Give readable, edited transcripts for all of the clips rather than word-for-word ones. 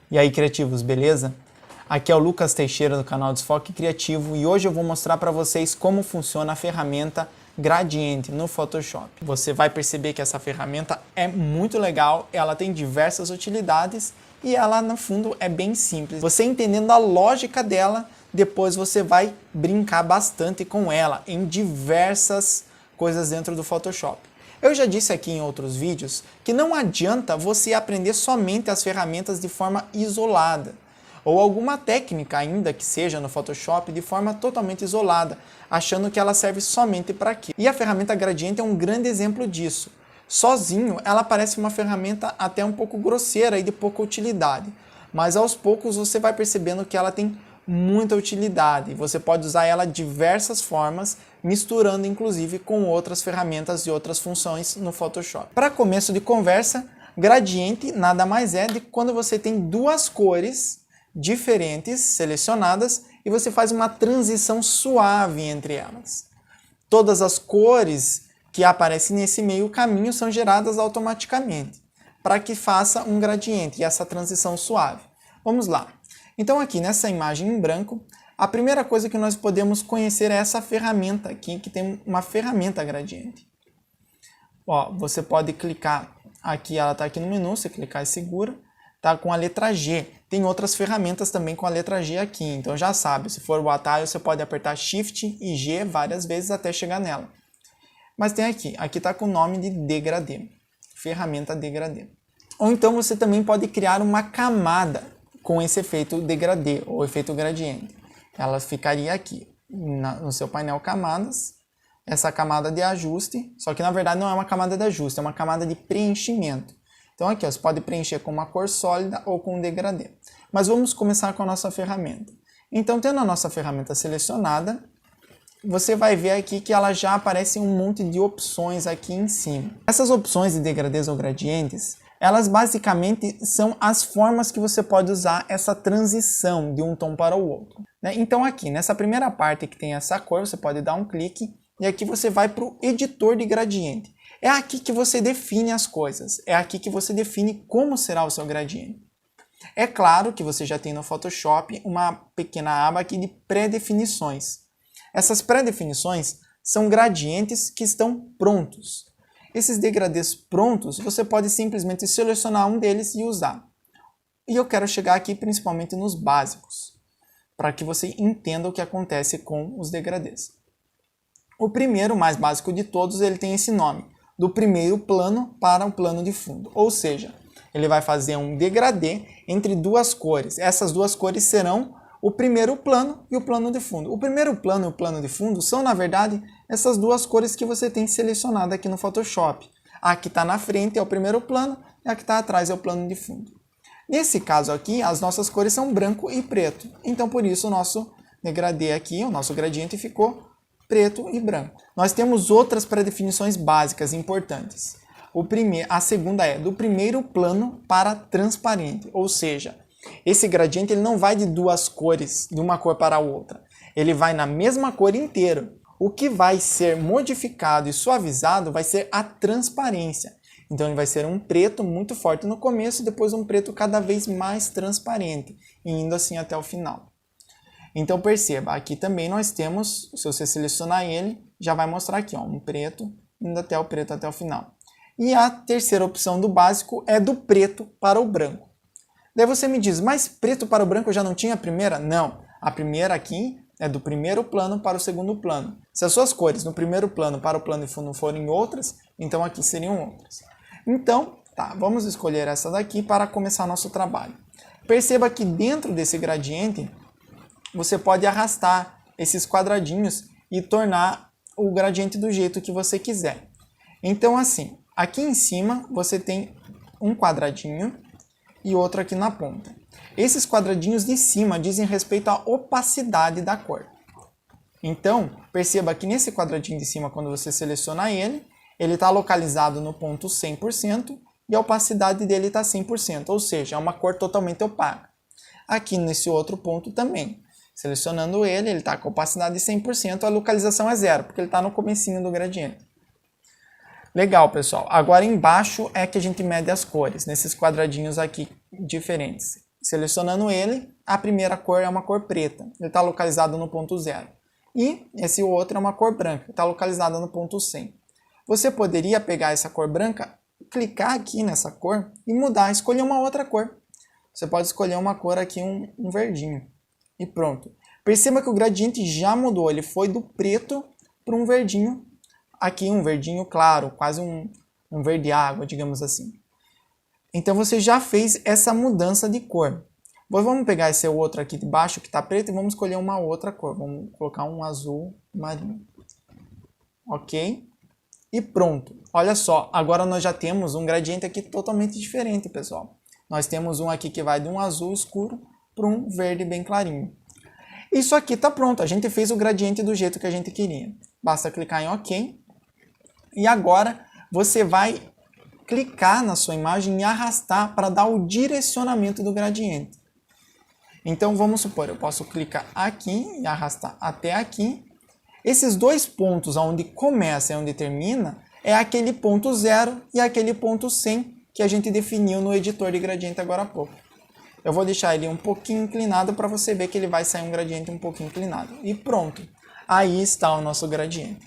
E aí, criativos, beleza? Aqui é o Lucas Teixeira do canal Desfoque Criativo e hoje eu vou mostrar para vocês como funciona a ferramenta Gradiente no Photoshop. Você vai perceber que essa ferramenta é muito legal, ela tem diversas utilidades e ela, no fundo, é bem simples. Você entendendo a lógica dela, depois você vai brincar bastante com ela em diversas coisas dentro do Photoshop. Eu já disse aqui em outros vídeos que não adianta você aprender somente as ferramentas de forma isolada, ou alguma técnica ainda que seja no Photoshop de forma totalmente isolada, achando que ela serve somente para aquilo. E a ferramenta Gradiente é um grande exemplo disso. Sozinho, ela parece uma ferramenta até um pouco grosseira e de pouca utilidade, mas aos poucos você vai percebendo que ela tem muita utilidade. Você pode usar ela de diversas formas, misturando inclusive com outras ferramentas e outras funções no Photoshop. Para começo de conversa, gradiente nada mais é de quando você tem duas cores diferentes selecionadas e você faz uma transição suave entre elas. Todas as cores que aparecem nesse meio caminho são geradas automaticamente para que faça um gradiente e essa transição suave. Vamos lá. Então aqui nessa imagem em branco, a primeira coisa que nós podemos conhecer é essa ferramenta aqui, que tem uma ferramenta gradiente. Ó, você pode clicar aqui, ela está aqui no menu, você clicar e segura, tá com a letra G. Tem outras ferramentas também com a letra G aqui, então já sabe, se for o atalho você pode apertar Shift e G várias vezes até chegar nela. Mas tem aqui está com o nome de degradê, ferramenta degradê. Ou então você também pode criar uma camada com esse efeito degradê ou efeito gradiente. Ela ficaria aqui no seu painel camadas, essa camada de ajuste, só que na verdade não é uma camada de ajuste, é uma camada de preenchimento. Então aqui ó, você pode preencher com uma cor sólida ou com um degradê. Mas vamos começar com a nossa ferramenta. Então tendo a nossa ferramenta selecionada, você vai ver aqui que ela já aparece um monte de opções aqui em cima. Essas opções de degradês ou gradientes, elas basicamente são as formas que você pode usar essa transição de um tom para o outro. Então aqui, nessa primeira parte que tem essa cor, você pode dar um clique e aqui você vai para o editor de gradiente. É aqui que você define as coisas, é aqui que você define como será o seu gradiente. É claro que você já tem no Photoshop uma pequena aba aqui de pré-definições. Essas pré-definições são gradientes que estão prontos. Esses degradês prontos, você pode simplesmente selecionar um deles e usar. E eu quero chegar aqui principalmente nos básicos, para que você entenda o que acontece com os degradês. O primeiro, mais básico de todos, ele tem esse nome, do primeiro plano para o plano de fundo. Ou seja, ele vai fazer um degradê entre duas cores. Essas duas cores serão o primeiro plano e o plano de fundo. O primeiro plano e o plano de fundo são, na verdade, essas duas cores que você tem selecionado aqui no Photoshop. A que está na frente é o primeiro plano e a que está atrás é o plano de fundo. Nesse caso aqui, as nossas cores são branco e preto. Então, por isso, o nosso degradê aqui, o nosso gradiente ficou preto e branco. Nós temos outras pré-definições básicas importantes. A segunda é do primeiro plano para transparente, ou seja, esse gradiente ele não vai de duas cores, de uma cor para a outra. Ele vai na mesma cor inteira. O que vai ser modificado e suavizado vai ser a transparência. Então ele vai ser um preto muito forte no começo e depois um preto cada vez mais transparente, indo assim até o final. Então perceba, aqui também nós temos, se você selecionar ele, já vai mostrar aqui ó, um preto, indo até o preto até o final. E a terceira opção do básico é do preto para o branco. Daí você me diz, mas preto para o branco eu já não tinha a primeira? Não, a primeira aqui é do primeiro plano para o segundo plano. Se as suas cores no primeiro plano para o plano de fundo forem outras, então aqui seriam outras. Então, tá, vamos escolher essa daqui para começar nosso trabalho. Perceba que dentro desse gradiente, você pode arrastar esses quadradinhos e tornar o gradiente do jeito que você quiser. Então assim, aqui em cima você tem um quadradinho e outro aqui na ponta. Esses quadradinhos de cima dizem respeito à opacidade da cor. Então, perceba que nesse quadradinho de cima, quando você seleciona ele está localizado no ponto 100% e a opacidade dele está 100%, ou seja, é uma cor totalmente opaca. Aqui nesse outro ponto também. Selecionando ele está com opacidade de 100%, a localização é 0, porque ele está no comecinho do gradiente. Legal, pessoal. Agora embaixo é que a gente mede as cores, nesses quadradinhos aqui diferentes. Selecionando ele, a primeira cor é uma cor preta, ele está localizado no ponto 0. E esse outro é uma cor branca, está localizada no ponto 100. Você poderia pegar essa cor branca, clicar aqui nessa cor e mudar, escolher uma outra cor. Você pode escolher uma cor aqui, um verdinho. E pronto. Perceba que o gradiente já mudou, ele foi do preto para um verdinho, aqui um verdinho claro, quase um verde água, digamos assim. Então você já fez essa mudança de cor. Vamos pegar esse outro aqui de baixo que está preto e vamos escolher uma outra cor. Vamos colocar um azul marinho. Ok? E pronto. Olha só, agora nós já temos um gradiente aqui totalmente diferente, pessoal. Nós temos um aqui que vai de um azul escuro para um verde bem clarinho. Isso aqui está pronto. A gente fez o gradiente do jeito que a gente queria. Basta clicar em OK. E agora você vai clicar na sua imagem e arrastar para dar o direcionamento do gradiente. Então vamos supor, eu posso clicar aqui e arrastar até aqui. Esses dois pontos onde começa e onde termina é aquele ponto 0 e aquele ponto 100 que a gente definiu no editor de gradiente agora há pouco. Eu vou deixar ele um pouquinho inclinado para você ver que ele vai sair um gradiente um pouquinho inclinado. E pronto, aí está o nosso gradiente.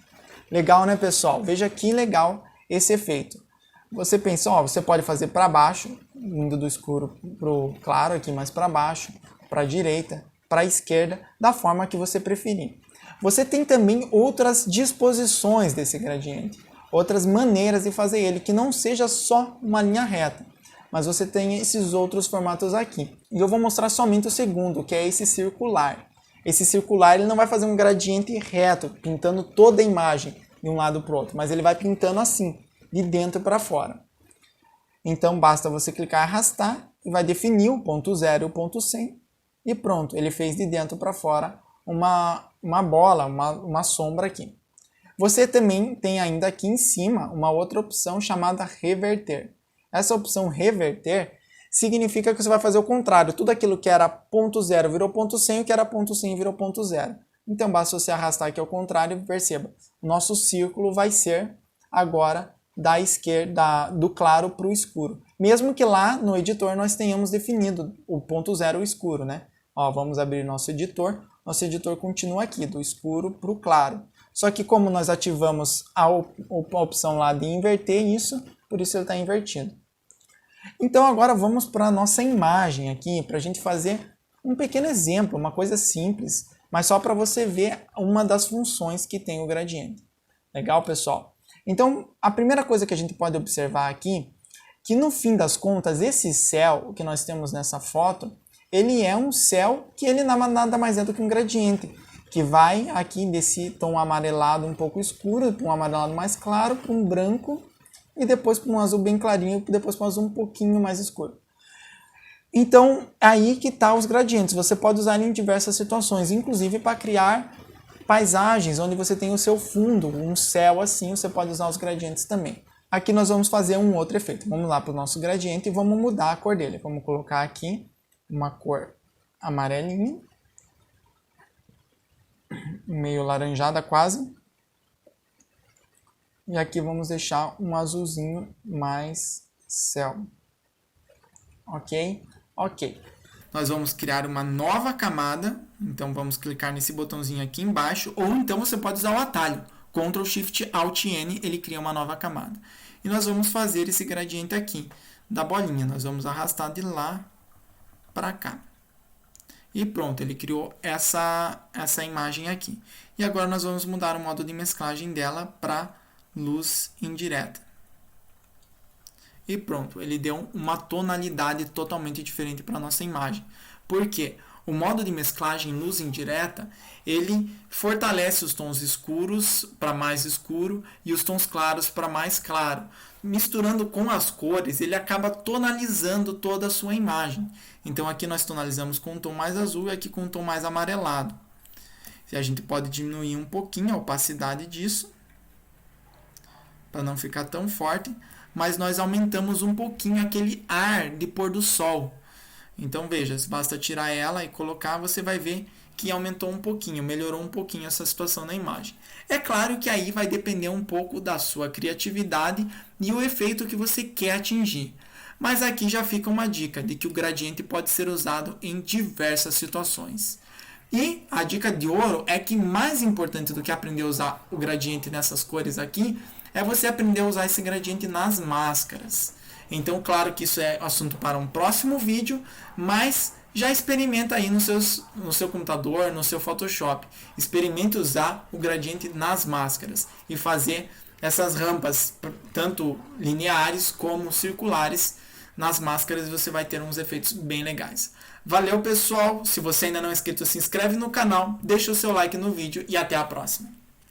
Legal, né, pessoal? Veja que legal esse efeito. Você pensa, ó, você pode fazer para baixo, indo do escuro para o claro, aqui mais para baixo, para a direita, para a esquerda, da forma que você preferir. Você tem também outras disposições desse gradiente, outras maneiras de fazer ele, que não seja só uma linha reta, mas você tem esses outros formatos aqui. E eu vou mostrar somente o segundo, que é esse circular. Esse circular ele não vai fazer um gradiente reto, pintando toda a imagem de um lado para o outro, mas ele vai pintando assim, de dentro para fora. Então basta você clicar e arrastar e vai definir o ponto 0 e o ponto 100 e pronto, ele fez de dentro para fora uma bola, uma sombra aqui. Você também tem ainda aqui em cima uma outra opção chamada reverter. Essa opção reverter significa que você vai fazer o contrário, tudo aquilo que era ponto 0 virou ponto 100 e o que era ponto 100 virou ponto 0. Então basta você arrastar aqui ao contrário e perceba, nosso círculo vai ser agora da esquerda, do claro para o escuro. Mesmo que lá no editor nós tenhamos definido o ponto 0 escuro, né? Ó, vamos abrir nosso editor continua aqui, do escuro para o claro. Só que como nós ativamos a opção lá de inverter isso, por isso ele está invertido. Então agora vamos para a nossa imagem aqui, para a gente fazer um pequeno exemplo, uma coisa simples, mas só para você ver uma das funções que tem o gradiente. Legal, pessoal? Então, a primeira coisa que a gente pode observar aqui, que no fim das contas, esse céu que nós temos nessa foto, ele é um céu que ele nada mais é do que um gradiente, que vai aqui desse tom amarelado um pouco escuro, para um amarelado mais claro, para um branco, e depois para um azul bem clarinho, e depois para um azul um pouquinho mais escuro. Então, aí que tá os gradientes. Você pode usar em diversas situações, inclusive para criar paisagens onde você tem o seu fundo, um céu assim, você pode usar os gradientes também. Aqui nós vamos fazer um outro efeito. Vamos lá para o nosso gradiente e vamos mudar a cor dele. Vamos colocar aqui uma cor amarelinha, meio laranjada quase. E aqui vamos deixar um azulzinho mais céu. Ok? Ok. Nós vamos criar uma nova camada, então vamos clicar nesse botãozinho aqui embaixo, ou então você pode usar o atalho, Ctrl Shift Alt N, ele cria uma nova camada. E nós vamos fazer esse gradiente aqui, da bolinha, nós vamos arrastar de lá para cá. E pronto, ele criou essa imagem aqui. E agora nós vamos mudar o modo de mesclagem dela para luz indireta. E pronto, ele deu uma tonalidade totalmente diferente para a nossa imagem. Por quê? O modo de mesclagem luz indireta, ele fortalece os tons escuros para mais escuro e os tons claros para mais claro. Misturando com as cores, ele acaba tonalizando toda a sua imagem. Então aqui nós tonalizamos com um tom mais azul e aqui com um tom mais amarelado. E a gente pode diminuir um pouquinho a opacidade disso, para não ficar tão forte. Mas nós aumentamos um pouquinho aquele ar de pôr do sol. Então veja, basta tirar ela e colocar, você vai ver que aumentou um pouquinho, melhorou um pouquinho essa situação na imagem. É claro que aí vai depender um pouco da sua criatividade e o efeito que você quer atingir. Mas aqui já fica uma dica de que o gradiente pode ser usado em diversas situações. E a dica de ouro é que mais importante do que aprender a usar o gradiente nessas cores aqui, é você aprender a usar esse gradiente nas máscaras. Então, claro que isso é assunto para um próximo vídeo, mas já experimenta aí no seu computador, no seu Photoshop. Experimente usar o gradiente nas máscaras e fazer essas rampas, tanto lineares como circulares, nas máscaras, e você vai ter uns efeitos bem legais. Valeu, pessoal! Se você ainda não é inscrito, se inscreve no canal, deixa o seu like no vídeo e até a próxima.